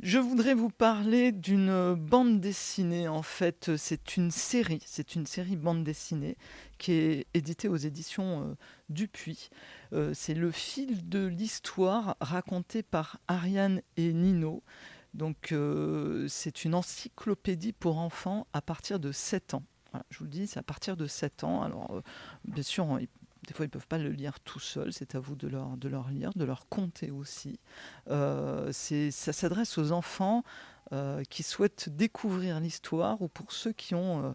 Je voudrais vous parler d'une bande dessinée. En fait, c'est une série bande dessinée qui est éditée aux éditions Dupuis. C'est le fil de l'histoire raconté par Ariane et Nino. Donc, c'est une encyclopédie pour enfants à partir de 7 ans. Voilà, je vous le dis, c'est à partir de 7 ans. Alors, bien sûr, des fois, ils ne peuvent pas le lire tout seuls. C'est à vous de leur lire, de leur conter aussi. Ça s'adresse aux enfants qui souhaitent découvrir l'histoire ou pour ceux qui ont,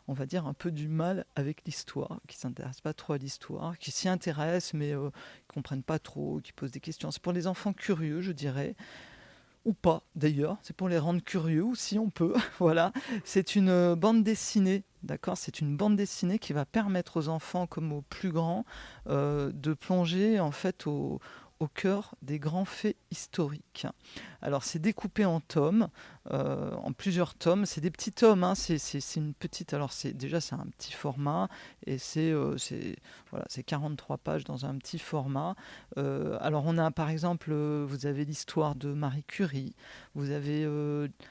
on va dire, un peu du mal avec l'histoire, qui ne s'intéressent pas trop à l'histoire, qui s'y intéressent mais qui ne comprennent pas trop, qui posent des questions. C'est pour les enfants curieux, je dirais, ou pas d'ailleurs. C'est pour les rendre curieux aussi, on peut. Voilà. C'est une bande dessinée. D'accord, c'est une bande dessinée qui va permettre aux enfants comme aux plus grands de plonger en fait au cœur des grands faits historiques. Alors c'est découpé en tomes, en plusieurs tomes. C'est des petits tomes, hein. C'est une petite. Alors c'est un petit format et voilà, c'est 43 pages dans un petit format. Alors on a par exemple, vous avez l'histoire de Marie Curie, vous avez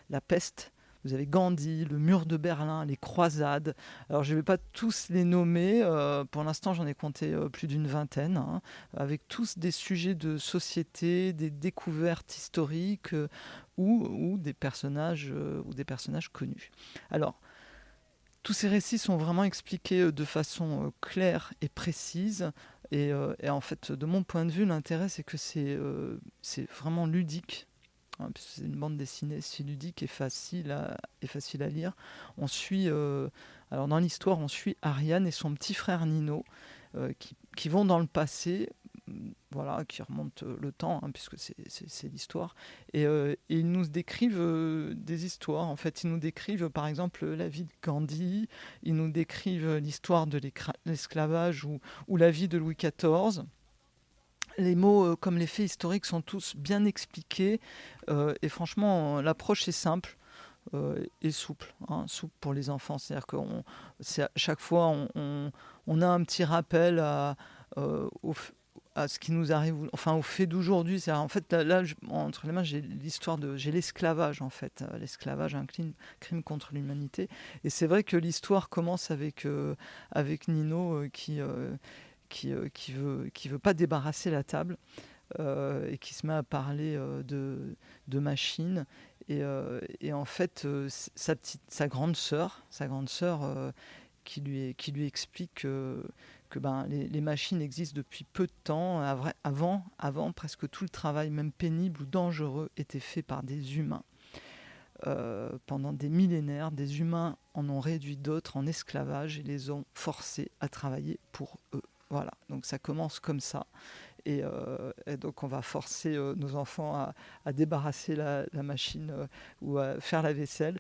la peste. Vous avez Gandhi, le mur de Berlin, les croisades. Alors, je ne vais pas tous les nommer. Pour l'instant, j'en ai compté plus d'une vingtaine, hein, avec tous des sujets de société, des découvertes historiques ou des personnages connus. Alors, tous ces récits sont vraiment expliqués de façon claire et précise. Et en fait, de mon point de vue, l'intérêt, c'est que c'est vraiment ludique, hein, puisque c'est une bande dessinée, c'est ludique et facile à lire. On suit, alors dans l'histoire, on suit Ariane et son petit frère Nino qui vont dans le passé, voilà, qui remontent le temps, hein, puisque c'est l'histoire. Et ils nous décrivent des histoires. En fait, ils nous décrivent par exemple la vie de Gandhi, ils nous décrivent l'histoire de l'esclavage ou la vie de Louis XIV. Les mots comme les faits historiques sont tous bien expliqués et franchement, l'approche est simple et souple, hein, souple pour les enfants. C'est-à-dire à chaque fois, on a un petit rappel euh, au f- à ce qui nous arrive, enfin au fait d'aujourd'hui. C'est en fait entre les mains, j'ai l'esclavage en fait, l'esclavage, un crime contre l'humanité. Et c'est vrai que l'histoire commence avec Nino qui veut pas débarrasser la table et qui se met à parler de machines. Et en fait, sa grande sœur qui lui explique que ben, les machines existent depuis peu de temps. Avant, presque tout le travail, même pénible ou dangereux, était fait par des humains. Pendant des millénaires, des humains en ont réduit d'autres en esclavage et les ont forcés à travailler pour eux. Voilà, donc ça commence comme ça. Et donc on va forcer nos enfants à débarrasser la machine ou à faire la vaisselle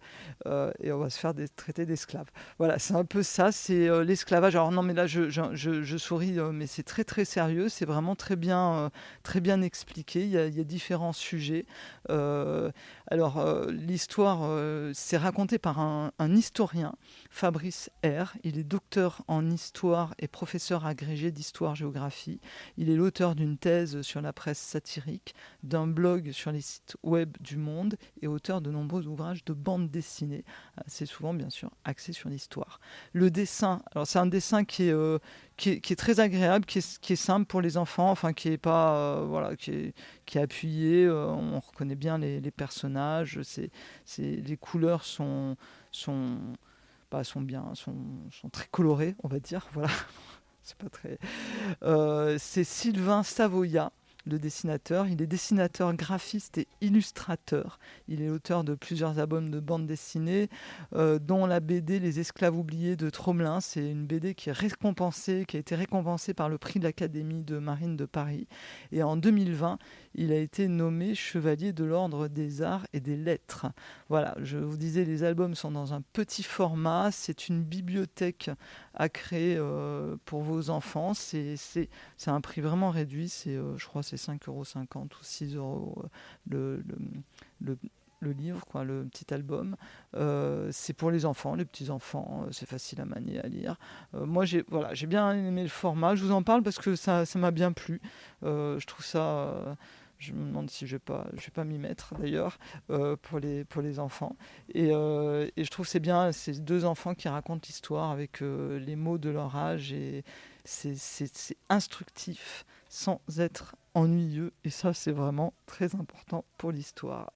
et on va se faire traiter d'esclaves. Voilà, c'est un peu ça, c'est l'esclavage. Alors non, mais là je souris, mais c'est très très sérieux, c'est vraiment très bien expliqué. Il y a différents sujets. L'histoire, c'est raconté par un historien, Fabrice R. Il est docteur en histoire et professeur agrégé d'histoire-géographie. Il est l'auteur d'une thèse sur la presse satirique, d'un blog sur les sites web du Monde et auteur de nombreux ouvrages de bande dessinée. C'est souvent, bien sûr, axé sur l'histoire. Le dessin, alors c'est un dessin qui est très agréable, qui est simple pour les enfants, enfin qui est pas, voilà, qui est appuyé. On reconnaît bien les personnages. Les couleurs sont, sont très colorées, on va dire. Voilà, c'est pas très. C'est Sylvain Savoya, le dessinateur. Il est dessinateur, graphiste et illustrateur. Il est l'auteur de plusieurs albums de bande dessinée, dont la BD Les Esclaves oubliés de Tromelin. C'est une BD qui a été récompensée par le prix de l'Académie de marine de Paris. Et en 2020, il a été nommé chevalier de l'Ordre des Arts et des Lettres. Voilà, je vous disais, les albums sont dans un petit format. C'est une bibliothèque à créer pour vos enfants. C'est un prix vraiment réduit. Je crois que c'est 5,50 € ou 6 € le, le livre, quoi, le petit album. C'est pour les enfants, les petits-enfants. C'est facile à manier, à lire. Moi, j'ai bien aimé le format. Je vous en parle parce que ça m'a bien plu. Je trouve ça Je me demande si je vais pas m'y mettre d'ailleurs pour les enfants. Et je trouve que c'est bien ces deux enfants qui racontent l'histoire avec les mots de leur âge et c'est instructif sans être ennuyeux. Et ça, c'est vraiment très important pour l'histoire.